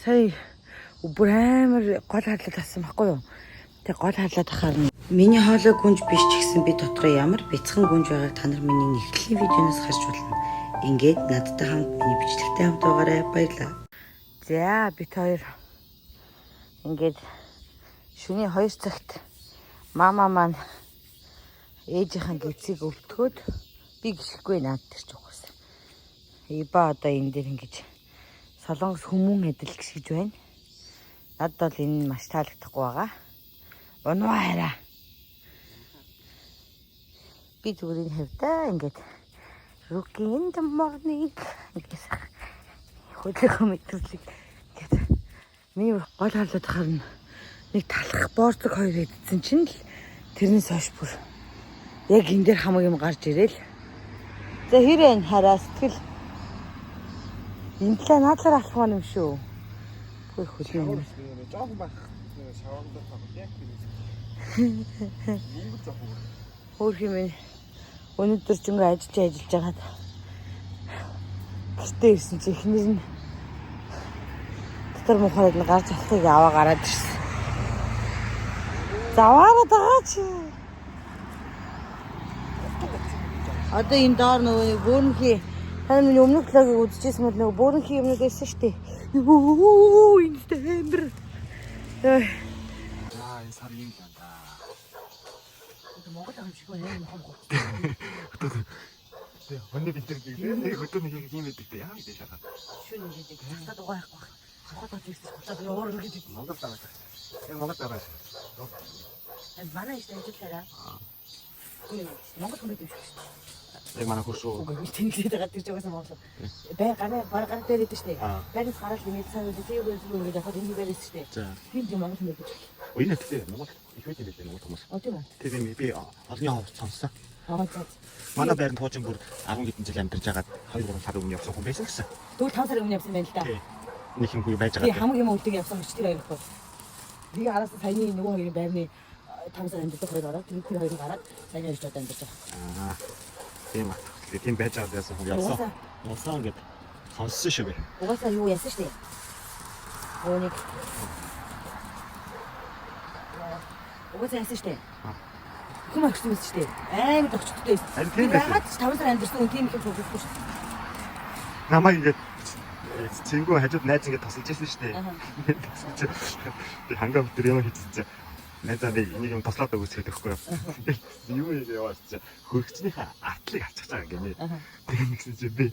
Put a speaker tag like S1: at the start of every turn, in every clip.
S1: Сая бүр амар гол хадлаад авсан байхгүй юу? Тэг гол хадлаад ахаар миний хоолой гүнж биш ч гэсэн би дотроо ямар бяцхан гүнж байгааг та нар миний нэгтгэлийн видеоноос харж болно. Ингээд надтай хамт миний бичлэгтэй хамт байгаарай. Баярлалаа. За бит хоёр ингээд шөнийн 2 цагт мама маань ээжийнхэн гидсийг өвтгөөд би гიშггүй наад төрч угаасан. Иба одоо энэ дээр ингэж солонгос хүмүүн адил гიშгэж байна. Надад бол энэ маш таалагдахгүй байгаа. Унаа хараа. Би зүгээр энэ хавьдаа ингээд Rookie in the morning гэсэн хөдөлгөөн мэдрэлийг гэдэг. Миний гол харлаад харна. Нэг талах борцог хоёр идсэн чинь л тэрнээс хойш бүр яг энэ дээр хамаг юм гарч ирээл. За хэрэг хараа сэтгэл энэ талаа наадлаар алах юм шүү. Хөөе хөлнө.
S2: Жоохон байх шаваандаа тоглох яг
S1: Хөөе хэмээн өнөөдөр ч ингээ ажиллаж жагаад гэртээ ирсэн чи эхнэр нь дотор мухарад нь гарч алхахыг аваа гараад ирсэн. Заваараа байгаа чи. Одоо энэ доор нөгөө бөөрнхий тань миний өмнөх влогийг үзчихсэн бол нөгөө бөөрнхий юмнууд байсан шүү дээ. Оо энэ тэмбэр.
S2: энэ сар юм байна да.
S1: Монгол юм шиг байна.
S2: Тэг өнөө бид нэг хөтөний юм байдаг те яа гэдэг шахаа.
S1: Шүн гэдэг хатад угаахгүй. Сохоод ирсэн хотод яваар гэдэг.
S2: Монгол байгаа. Яг Монгол байгаа.
S1: Энэ манай ихтэй ажиллаараа. Монгол хүн гэдэг шүү.
S2: Яг манай хуршуу.
S1: Тэнглээд байгаа тэр жагаас Монгол. Бай гараа дээр идэв штэ. Байнас гараад нэмээд сайн үү тийм үү гэдэг яг энэ дээрээс штэ. Хин тийм Монгол хүн гэдэг.
S2: Ой нэ тийм Монгол их үед юм Монгол хүмүүс.
S1: Тийм үү.
S2: Тийм би олонний хавц сонссон.
S1: Аа за.
S2: Манай байранд хуучин бүр 10 хэдэн жил амьдарч байгаад 2-3 сар өмнө явсан хүн байсан гэсэн.
S1: Тэгвэл 5 сар өмнө явсан байна л да.
S2: Нэг юм хүү байж
S1: Би
S2: байгаа.
S1: хамаг юм үлдэг явсан ч тэр хоёр бол. Би араас саяны нөгөө хоёрын байрны 5 сар амьдардаг хоёр ороод тэр хоёрыг гараад саяны ирж одоо амьдарч байгаа.
S2: Аа. Тийм аа. Тийм байж байгаа байсан хүн явсан. Явсан гэдэг сонссон шүү би.
S1: Угаасаа юу яасан штэ. Өнийг угаасаа яасан штэ. Хүм агшсан штэ. Айн догчдтой.
S2: Тийм байсан.
S1: Ягаад 5 сар амьдарсан хүн тийм их болохгүй штэ.
S2: Намайг ингээд цэнгүү хажууд найз ингээд тосолж байсан шүү дээ. Би хангам тэр юм хийчихсэн. Найзаа би энийг юм тослоод өгөөсгээд өгөхгүй. Юу юм яваад чи хөргөчнийхээ артлыг авчих цаа ингээд. Тэгээ нэгсэн чи би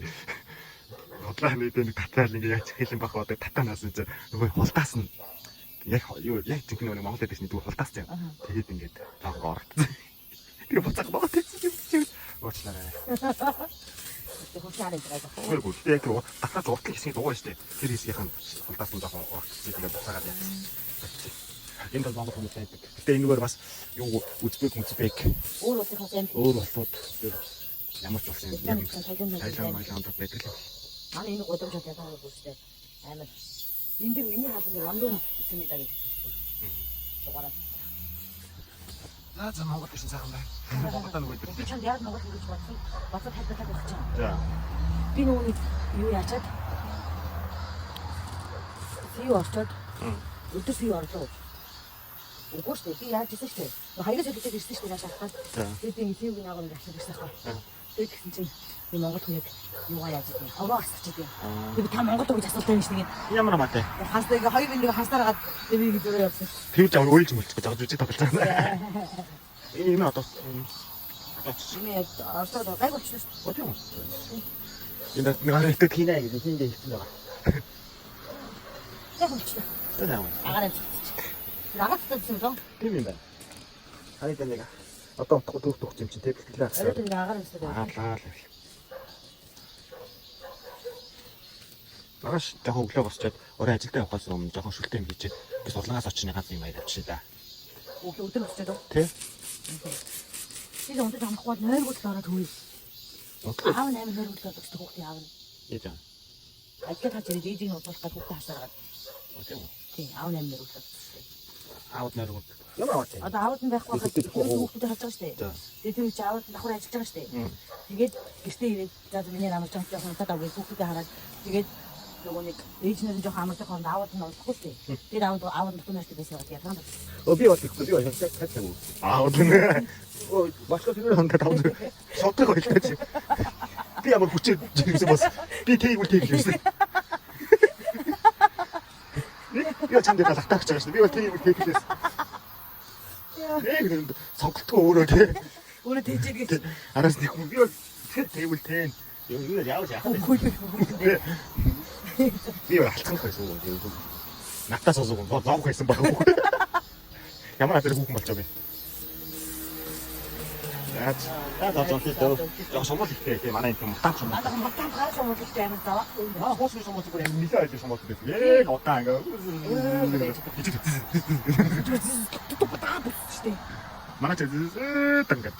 S2: бодлоо нэг татаал ингээд яач хэлэн бах одоо татанаас чи нөгөө хултаас нь яг юу яг тийм нэг Монгол дэсний дүү хултаас чинь. Тэгээд ингээд лого орсон. Тэгээ буцаах боо тийм уучлаарай.
S1: Хурцаар энэ байгаа.
S2: Хөргөл яг татаа зурдлын хэсгийг дугаа штэ. Тэр хэсгийнхэн хултаас нь жоохон орчихсон. Тэгээд буцаагаад яасан. Энэ бол Монгол хүмүүс байдаг. Гэтэ энэгээр бас юу үзбэг
S1: Өөр улсын хүмүүс юм.
S2: өөр болоод ямар ч улсын Тайланд байдаг л.
S1: Манай энэ годомжод яагаад бүрстэй амар. Энд дэр миний хаалт дээр ламруу исэн мэдаа гэж. Дугаараа.
S2: За Монгол гэсэн сайхан байна. Монголд нэг байдаг.
S1: Би чанд яг Монгол гэж бодсон. Бацад хайдаад байх чинь.
S2: За.
S1: Би нөгөө юу яачаад. Юу орчоод. Өдөр юу орлоо. Үгүй шүү дээ. Би яаж ирсэн шүү дээ. Хаягаас өдөрт ирсэн шүү дээ шахаад. Тэгээд би юу нэг агуулж авсан гэсэн байна. Тэгээд тэгсэн чинь би Монгол хүн яг юугаа яаж идэв. Хаваа асуучих тийм. Тэгээд та Монгол хүн гэж асуултаа юм шиг нэг.
S2: Ямар амаатай.
S1: Хастаа ингээ хоёр бинийг хастаараад би гэж өөрөө явсан.
S2: Тэр ч амар уйлж мөлчих гэж байгаа зүг тоглож байгаа. Энэ одоо
S1: Миний орсод гайг болчихсон шүү
S2: дээ. Энэ нэг арайтай кинаа гэж хингээ хэлсэн байгаа.
S1: Яг болчихсон.
S2: За яа.
S1: Агаар нагацсан юм.
S2: Тийм юм байна. Харин тэ нэг одоо утга дүүх юм чинь тэг бэлтгэлээ авсан.
S1: Арай нэг агаар өсөд.
S2: Аалаа л. Багш жоохон өглөө босчоод өөрөө ажилдаа явахаас өмнө жоохон шүлтэй юм хийчихэд би судлаагаас очны ганц юм байд авчихсан да.
S1: Өдөр өсчээд үү?
S2: Тэ?
S1: Би өндөр амахгүй нойргол ороод хөөе.
S2: Окей.
S1: Аав 8 нойргол ороод хүүхдээ аав.
S2: Яаж аа?
S1: Ажлаа таач ирээд ээжийн удуулах гэж хүүхдээ хасаагаад.
S2: Окей.
S1: Тийм, аав 8 нойргол.
S2: Аавд нойргол. Ямар аваад?
S1: Одоо аавд нь байхгүй хахад хүүхдээ харж байгаа шүү дээ. Тэгээд тэр чи аавд давхар ажиллаж байгаа шүү дээ. Тэгээд гэртээ ирээд за миний намайг жоохон удаад авъя хүүхдээ хараад тэгээд нөгөө нэг ээжнэр нь жоохон амардаг хонд аавд нь олохгүй шүү дээ. Тэр аавд нөхнөөс байсан байгаа.
S2: Би бол их би бол хайцсан. Үнэ. Башка тэр хоног тавд. Шотрыг хэлтэж. Би ямар хүчээр жирэмсэн бас. Би тэйгүүл хийсэн. Би чамд талахтаач байгаа шүү. Би бол тэйгүүл хийсэн. Нэг сонголтгүй өөрөө тий.
S1: Өөрөө тэжээд гэж.
S2: Араас нэг хүн би бол тэйгүүл teen. Юу яавч яах вэ? Би алцсан байсан уу? Натаас осоо зовх байсан баг. Ямар адэр хүүхэн болчоо би. Яа зовхтой. Яг сомол ихтэй тийм манай юм мутан сомол.
S1: Мутан гал сомол ихтэй амар заваа.
S2: Хоос сомол зүгээр юм нилээ ажил сомол байсан. Яг удаан ингээ. Манай ч тэнгэт.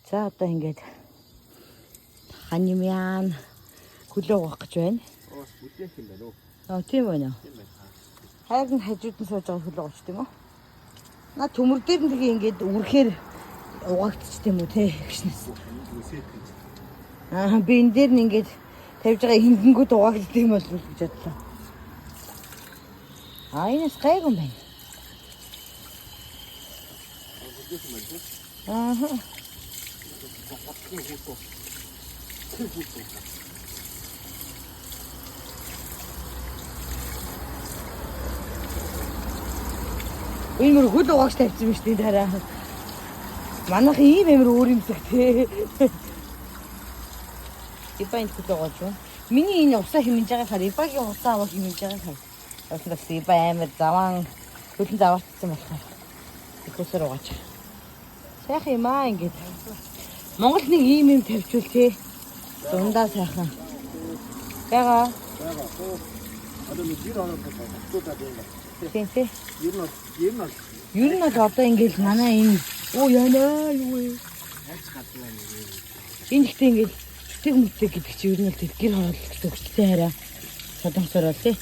S1: За одоо ингээд ханьмян хөлөө угаах гэж байна.
S2: Бүдэх юм байна уу?
S1: Тийм байна. Хайрын хажууд нь сууж байгаа хөлөө угаач тийм үү? Наа төмөр дээр нь тэгээ ингээд үрхээр угаагдчих тийм үү те гэшнээс. Би энэ дээр нь ингээд тавьж байгаа хингэнгүүд угаагдчих юм бол гэж бодлоо. Энэс гайг юм байна. Энэ мөр хөл угаач тавьсан биз дээ дараа. Манайх ийм амар өөр юмсэг тий. Ипаint хөл угааж юу? Миний энэ усаа хэмнэж байгаа хаар ипагийн усаа авах хэмнэж байгаа хаар. Бас ипа амар заван хөлн заваартсан болохоор их усаар угааж. Сайхан юм аа ингээд. Монгол нэг ийм юм тавьчвал тий. Дундаа сайхан. Яга.
S2: Одоо нэг 2 хоног болчиход байна.
S1: Тийм тий.
S2: Ер
S1: нь одоо ингээд манай энэ яанаа юу вэ? Энэ ихтэй ингээд зүтэг мүтэг гэдэг чи ер нь л гэр хороол гэсэн өгчтэй хараа. Содомсоор бол тий.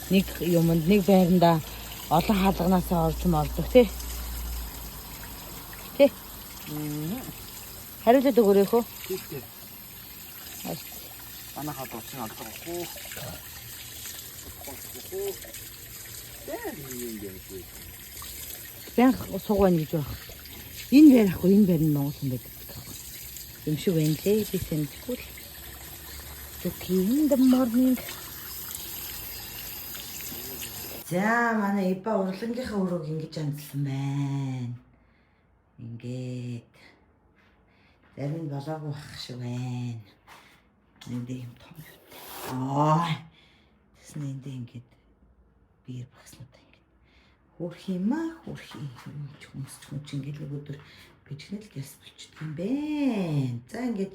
S1: Нэг юмд нэг байранда олон хаалганаасаа орж молдог тий. Тий. Хариулаад өгөөрэй хөө.
S2: Тий. Манайхад очих албагүй.
S1: Бянх суугана гэж байна. Энэ байр ахгүй энэ байр нь Монгол хүн байдаг. Юм шиг байна лээ. Би тэмдэхгүй л. In the morning. За манай Ипа урлагийнхаа өрөөг ингэж амжилсан байна. Ингээд зарим нь болоогүй бах шиг байна. Энд юм том юу. Тэснэ энд ингээд биер багснуудаа ингээд хөрх юм аа хөрх юм хүмүүс ингээд өдөр бичгнэл гэс болчихдөг юм бэ. За ингээд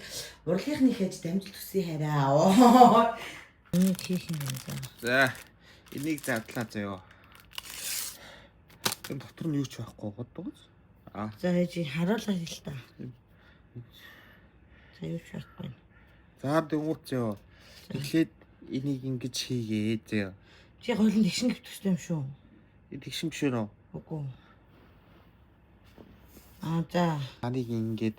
S1: урлагийнхны хэж дамжилт төсөө хараа. Энийг хийх юм байна.
S2: За энийг завдлаа заяа. Энэ дотор нь юу ч байхгүй боддог.
S1: За хэж харуулаад хэл та. За юу ч байхгүй.
S2: За дөнгөж заяа. Эхлээд энийг ингэж хийгээ заяа.
S1: Чи хоолнд тэгшин гэвч төстэй юм шүү.
S2: Тэгшин биш үү?
S1: Үгүй. За.
S2: Аныг ингэж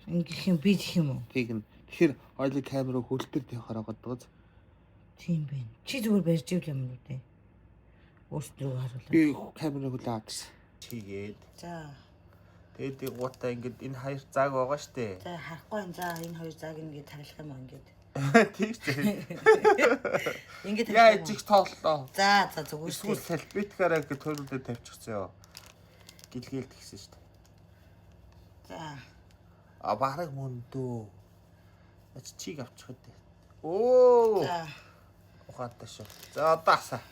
S1: ингэх юм би гэх юм уу?
S2: Тэгнэ. Тэгэхээр ойлыг камераа хөлтөр тавихаар гадаг.
S1: Тийм байна. Чи зүгээр барьж ивэл юм уу те? Өөртөө харуулаа.
S2: Би камераа хүлээ авчихсан. Чигээд.
S1: За.
S2: Тэгээд гутаа ингэж энэ хоёр зааг байгаа штэ.
S1: За харахгүй энэ за энэ хоёр зааг ингэж таглах юм аа ингэж.
S2: Тэгж дээ.
S1: Ингэж
S2: яа жиг тоглолоо.
S1: За зүгээр.
S2: Эсвэл салбиткаараа ингэ төрөлдөө тавьчихсан ёо. Гэлгээл тэгсэн штэ.
S1: За.
S2: Бараг мөндөө. Чиг авчих үү. Оо.
S1: За.
S2: Ухаатай шүү. За одоо асаа.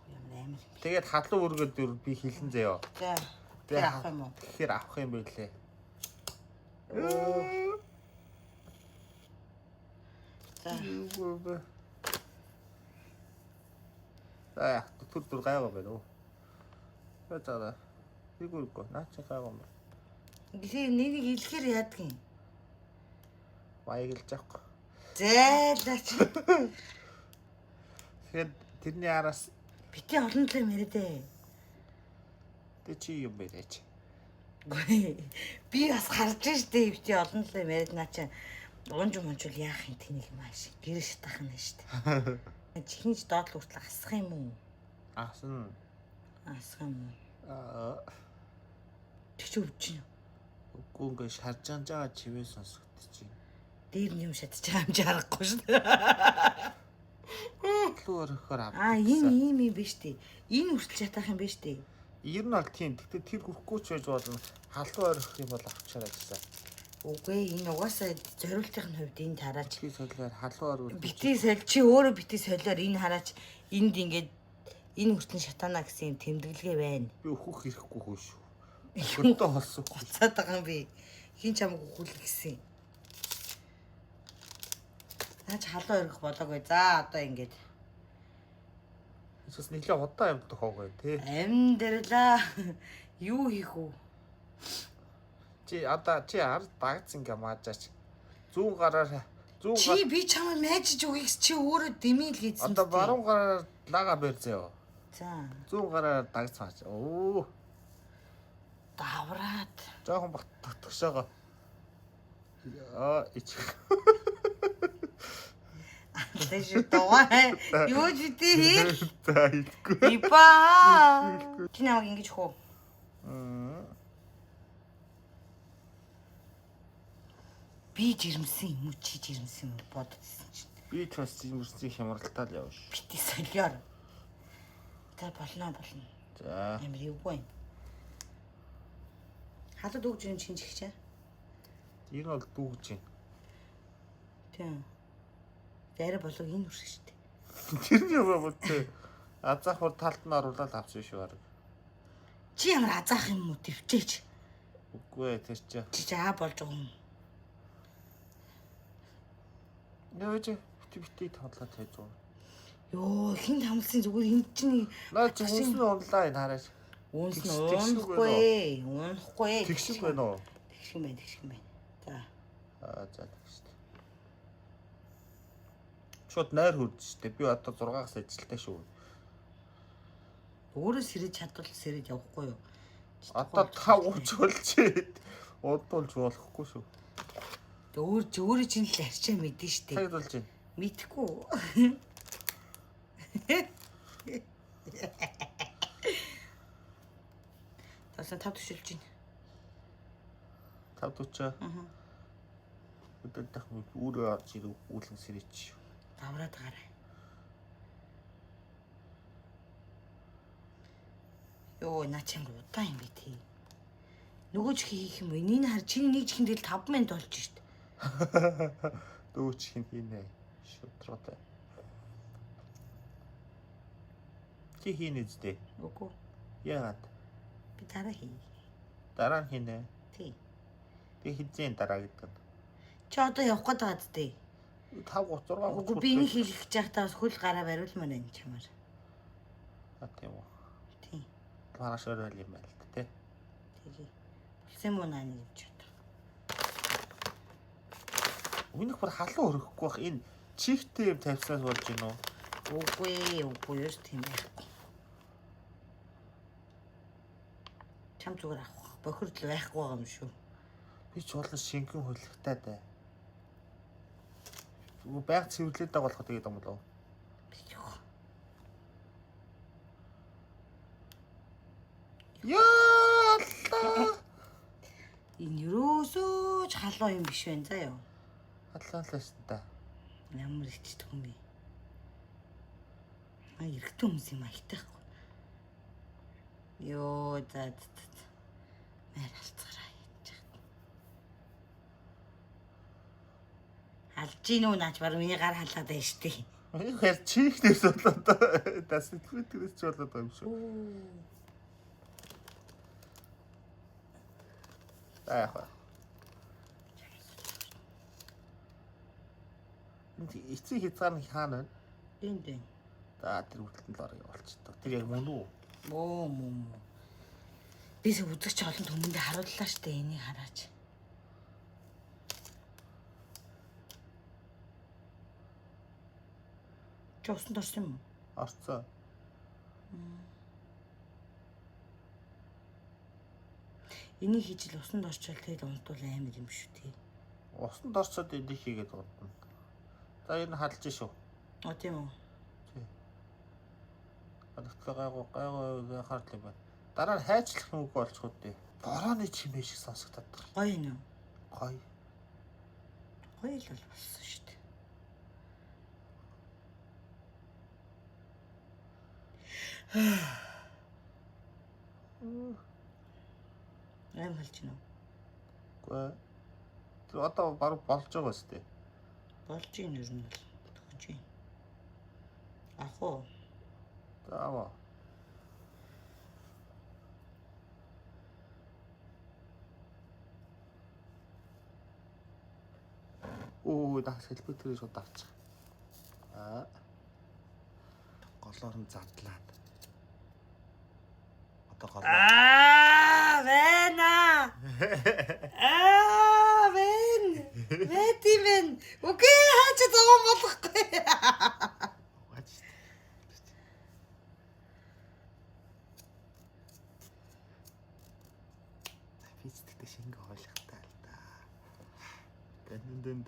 S1: Ямар амар.
S2: Тэгээд халуун өргөд би хэлэн заяа.
S1: За.
S2: Тэгээд
S1: авах юм уу?
S2: Тэгэхээр авах юм байлээ.
S1: За.
S2: За түр гайгаа байна уу? За. Фигурко наач гайгаа юм.
S1: Гэхдээ нэг хэлэхээр яадаг юм.
S2: Баягэлж авах.
S1: Зайлаач.
S2: Тэгэхээр тэрний араас
S1: бити олон талаар яриадэ.
S2: Тэ чи юм байлаач.
S1: Би бас харж штэ бити олон талаар яриад наа чи Унж мунжул яах юм тэнийг маш гэр шатах нь шүү дээ. Чихнэж доод л хүртэл асах юм уу?
S2: Асан.
S1: Асах юм уу? Тэгч өвч нь.
S2: Үгүй ингээ шарж байгаа чивээ сонсогдож байна.
S1: Дээр нь юм шатж байгаа юм чи харахгүй шүү дээ.
S2: Луу өрөхөр авах.
S1: Энэ юм биш дээ. Энэ хүртэл шатах юм биш дээ.
S2: Ер нь бол тийм. Тэгтээ тэр хүрхгүй ч байж болно. Халуун өрөх юм бол авчаарай гэсэн.
S1: Үгүй энэ угаасаа зориултын хувьд энэ тараач.
S2: Битгий солиор халуун өрөх.
S1: Битгий соль чи өөрөө битгий солиор энэ хараач энд ингээд энэ хүртэн шатана гэсэн юм тэмдэглэгээ байна.
S2: Би өөхөх хэрэггүй хөө шүү. Хөртөө холсон.
S1: Гоцаад байгаа юм би. Хин ч амгүй хүл гисэн. Наач халуун өрөх болоогүй. За одоо ингээд
S2: Эсвэл нэлээ удаан явдаг хоогүй тий.
S1: амьдралаа юу хийх үү?
S2: Чи ард дагц ингээ маажаач. Зүүн гараар
S1: Чи би чамд найжиж өгье чи өөрөө дэмий л хийсэн.
S2: Одоо баруун гараар лага бэр зөө.
S1: За.
S2: Зүүн гараар дагц маач. Оо.
S1: Давраад.
S2: Жохон бат төгшөөгөө. Ич.
S1: Тэш товаа. Юу ч тий.
S2: За ихгүй.
S1: Ипа. Чи намайг ингэж хөө. Би жирэмсэн юм уу чи жирэмсэн юм бодсон чинь.
S2: Би ч бас жимэрсний хямралтай л явна шүү.
S1: Бити солиор. За болно.
S2: За.
S1: Ямар юугүй. Хадад өгж юм чинь чихчээ.
S2: Энэ бол дүүгж байна.
S1: Тийм. Зарай болов энэ үрсэх шүү дээ.
S2: Тэр юм бол тий. Азаахур талд нь оруулаад авчих шүү баг.
S1: Чи ямар азаах юм уу төвчээч.
S2: Үгүй ээ тэр чи.
S1: Чи аа болж байгаа юм.
S2: Нөөж бити тоглоод байж байгаа.
S1: Йоо хин хамлсан зүгээр энэ чинь
S2: Наа чи үнсэн унлаа энэ хараач.
S1: Унахгүй.
S2: Тэгшиг байна уу?
S1: Тэгшиг байна. За.
S2: За тэгштэй. Шууд найр хурж штэ. Би одоо 6-аас ажилтай шүү.
S1: Өөрөө сэрэж чадвал сэрэж явахгүй юу?
S2: Одоо 5 учруулчихэд удуулж болохгүй шүү.
S1: Өөрөө чинь л арчаа мэдэн штэ.
S2: Тагдуулж байна.
S1: Мэдхгүй. Тасаа тав төшөлж байна.
S2: 5:40. Өдөртөх өөрөө орж ирэх үүлэн сэрэж.
S1: Давраад гараа. Йоо начанг удаан юм би тий. Нөгөө ч хийх юм. Энийг хар чиний нэг чихэн тэл 5 минут болж штт.
S2: Дөөч хийнэ. Шутраатай. Чи хийнэ зү.
S1: Үгүй.
S2: Яагаад?
S1: Би дараа хий.
S2: Дараа нь хийнэ.
S1: Тий.
S2: Би хизээ дараа гэдэг.
S1: Чи одоо явах гээд байгаа зү.
S2: 5:36.
S1: Үгүй би энийг хийх гэж байхдаа бас хөл гараа бариулмаар энэ чамаар.
S2: Тийм үү.
S1: Тий.
S2: Мараш өрөөл юм байл та тий.
S1: Тэгээ. Болсон муу наа нэг ч одоо.
S2: Үнийг бүр халуун өрөхгүй бах энэ чихтэй юм тавьсаас болж гинөө.
S1: Үгүй юу тийм байхгүй. Чам зүгээр авах. Бохирдол байхгүй байгаа юм шүү.
S2: Би ч болон шингэн хөлөгтэй даа. Үгүй байг цэвэрлээд байгаа болохоо тэгээд юм болов. Яалаа.
S1: Энэ юусоо ч халуун юм биш байна заа ёо.
S2: Хатлаалаас та.
S1: Ямар ичдэг юм бэ? Эрэгтэй хүмүүс юм айтайхгүй. Йоо за. Мэр алцгараа яаж чад. Алж ийн үү наач баг миний гар халаад байна штий.
S2: Энэ хэр чихнээс болоод тас сэтгэвэрээс ч болоод байгаа юм шүү. Аа. Эцэг хязгаар нь хаана вэ?
S1: Энд.
S2: За тэр хүртэлтэн л орё явуулчихдаг. Тэр яг мөн үү?
S1: Мөн. Бис үзэгч олон хүмүүндээ харууллаа штэ энийг хараач. Чи усанд орсон юм уу?
S2: Орцоо.
S1: Энийг хийж л усанд орчвол тэгэл унтвал амар юм шүү тий.
S3: Усанд орцоод эдих хийгээд бодно. За энэ хадалж шүү.
S1: Тийм үү.
S3: Тий. Хадагтлаа гайгүй хардлаа байна. Дараа нь хайчлах юм үг болчиход дээ. Борооны чимээ шиг сонсогдоод байна.
S1: Гоё юм.
S3: Гоё.
S1: Гоё л болсон шүү дээ. Аим хэлж гинэ.
S3: Үгүй. Тэр одоо баг болж байгаа сте.
S1: Болж ийн ер нь бол төгж ийн. Ах уу.
S3: Зааваа. Дах хэлбэрийг шууд авчих. Голоор нь задлаад. Одоо голоор.
S1: Вэна. Вэн. Вэтимэн. Окей, хаач зовоо болохгүй.
S3: Физиктэй шингээ ойлгохтай л да. Гэнэн.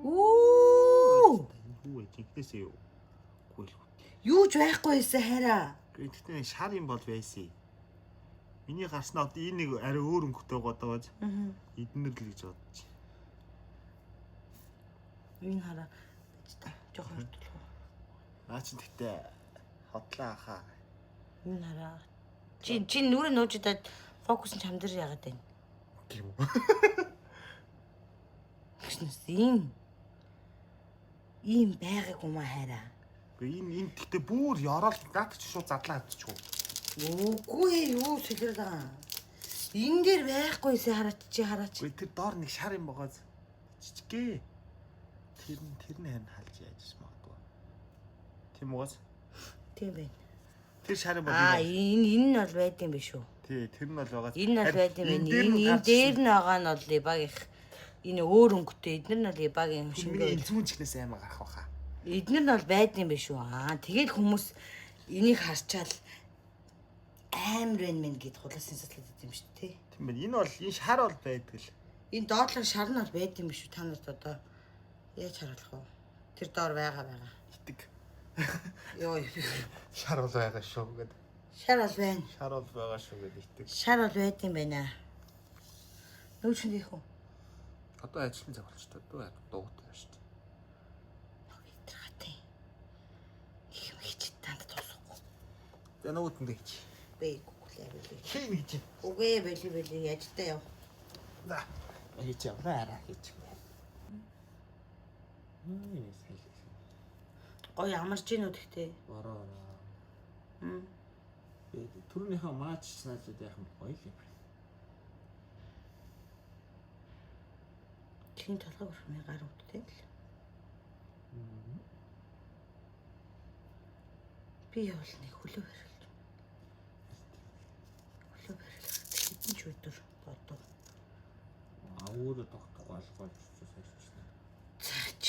S1: Оо.
S3: Юу жинхнээсээ юу? Гүйл.
S1: Юу ч байхгүй байсан хараа.
S3: Гэхдээ шар юм бол байсан. Миний гарснаа одоо энэ нэг арай өөр өнгөтэй годоож. Эднэр л гэж бодчих.
S1: Энэ хараа. Жохоо хурдлаа.
S3: Наа чи тэгтээ хотлаа хаа.
S1: Энэ хараа. Чи нүрээ нууждаад фокус нь чамдэр яагаад байна?
S3: Тийм үү?
S1: Гэсэн ийм байгааг юм хараа.
S3: Энэ тэгтээ бүр ёроол наад чи шууд задлаа авчихгүй.
S1: Үгүй юу сэлэр байгаа. Энэ дээр байхгүйсээ хараач.
S3: Үгүй тэр доор нэг шар юм байгаа. Жижиггээ. Тэр нь харин халж яаж магадгүй. Тийм уу?
S1: Тийм байна.
S3: Тэр шар юм бол
S1: энэ нь бол байд юм биш үү?
S3: Тий, тэр нь бол байгаа.
S1: Энэ нь бол байд юм байна. Энэ дээр нь байгаа нь бол ибагийнх. Энэ өөр өнгөтэй. Эднэр нь бол ибагийн
S3: шингээ. Энэ зүүн чихнээс аймаа гарах баха.
S1: Эднэр нь бол байд юм биш үү? Тэгээд хүмүүс энийг харчаал амар байна гэд хулаас инсаслаад идэв юм шүү дээ.
S3: Тийм байна. Энэ шар бол байдаг л.
S1: Энэ доотлог шар нь бол байд юм биш үү? Та нарт одоо яаж харуулах вэ? Тэр доор байгаа.
S3: Итэг.
S1: Йоо.
S3: Шар бол байгаа шүү гэд.
S1: Шар бол байна.
S3: Шар бол байгаа шүү гэд итэг.
S1: Шар бол байд юм байна. Нүүчэн дийх үү?
S3: Одоо ажлын цаг болчихтой. Дуутай шүү дээ.
S1: Хатаа. Их мэгч танд тусахгүй.
S3: За нөгөөдөндөө хич.
S1: Бэ гүглээ.
S3: Хин гэж.
S1: Үгүй бэлий яжтай яв.
S3: За. Хич яваа хич.
S1: Гоё амарч гинүү гэхдээ.
S3: Бороо. Түрүүнийхээ маач санаачд яах юм гоё л юм.
S1: Чин толгой өрхмийн гар уттай л. Би явал нэг хөлөө барилж. Хөлөө барилах хэдэн ч өдөр бодов.
S3: Өөрөө тогтохгүй алгаж сайжчихсан.
S1: Цаач.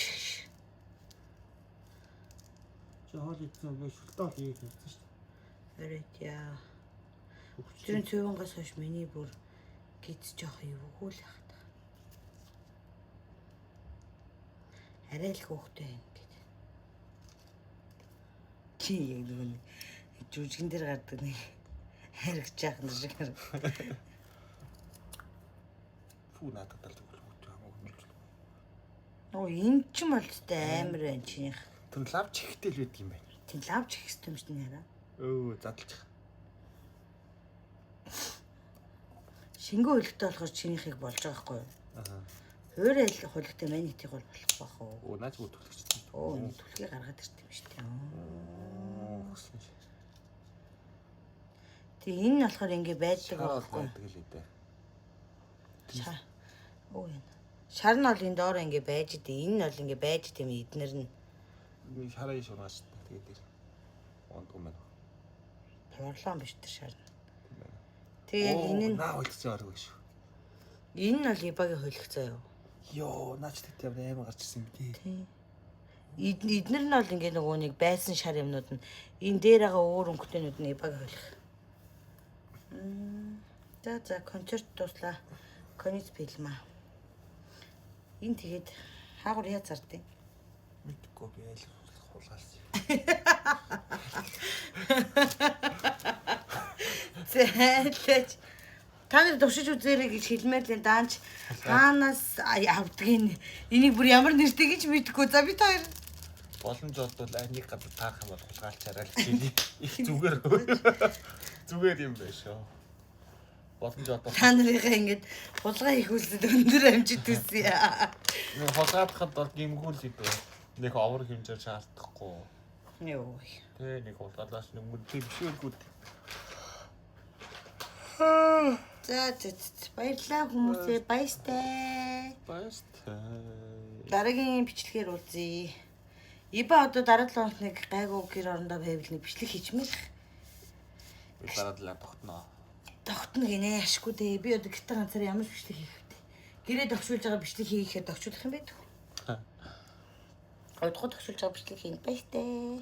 S3: Чи хоол идсэн би шүлтээ хоол ийж ярьсан шүү дээ.
S1: Өрөөдяа. Тэр цэвэнгээс хойш миний бүр гиз жоох эвгүй л яхад. Арай л хөөхтэй юм гээд. Чи яг нэг жүжигэн дээр гардаг нэг харигч яах нь шиг.
S3: Фүү надад л тэгвэл хамаагүй юм.
S1: Оо энэ ч юм бол тэ амар байна чинийх.
S3: Тэр лавч ихтэй л байдаг юм байна.
S1: Тэг лавч их юм шүү дээ хараа.
S3: Задлах.
S1: Шингөө хөлөгтэй болохоор чинийхийг болж байгаа хгүй юу? Өөрөө л хөлөгтэй манитыг бол болох байх уу?
S3: Наач бүтлэгч.
S1: Энэ түлхийг гаргаад ирт юм шүү дээ. Тэг энэ нь болохоор ингэ байдаг байхгүй юу? Шар нь бол энэ доор ингэ байж дээ. Энэ нь бол ингэ байж тийм эднэр нь.
S3: Энэ шараа шуургаш тэгээд онд юм байна.
S1: Парлон биш тэр шар. Тэгээд энэ нь
S3: наа үлдсэн орог шүү.
S1: Энэ нь бол ибагийн хөлөх заяа.
S3: Йоо, наач тэгт амар гарч ирсэн юм тий.
S1: Эднэр нь бол ингэ нөгөө нэг байсан шар юмнууд нь энэ дээр байгаа өөр өнгөтэйнүүд нь ибагийн хөлөх. За концерт дуслаа. Конец билмаа. Энэ тэгээд хаагур яа зардیں۔
S3: Мэдгүй би айл хулгаас.
S1: Зээлж та нар төвшиж үзээрэй гэж хэлмээр л даанч хаанаас авдгийг энийг бүр ямар нэртэй гэж мэдэхгүй. За би та хоёр
S3: Боломж олдвол нэг газар таах юм бол хулгайлчаарай л чи. Их зүгээр юм байна шүү. Боломж олдвол
S1: та нарыгаа ингэж хулгай их үлсэд өндөр амжид төсөө.
S3: нэг хулгайлахад бол гимгүүл идэв. Нэг овор хэмжээр шаардахгүй.
S1: Йоо.
S3: Тэ нэг хулгайлаас нэг төвшөөлгүүд.
S1: За баярлалаа хүмүүсээ баястай. Дараагийн бичлэгээр уулзъя. Иба одоо дараа 7 хоног нэг гайгүй гэр орондоо байвал нэг бичлэг хийчмээр.
S3: Би дараадлаа тогтноо.
S1: Тогтно гинэ ашгүй дээ. Би одоо гитар ганцаар ямар бичлэг хийх вэ? Гэрээ тогшуулж байгаа бичлэг хийхээр тогшуулах юм байдаг. Одгоо тогшуулж байгаа бичлэг хийн баяртай.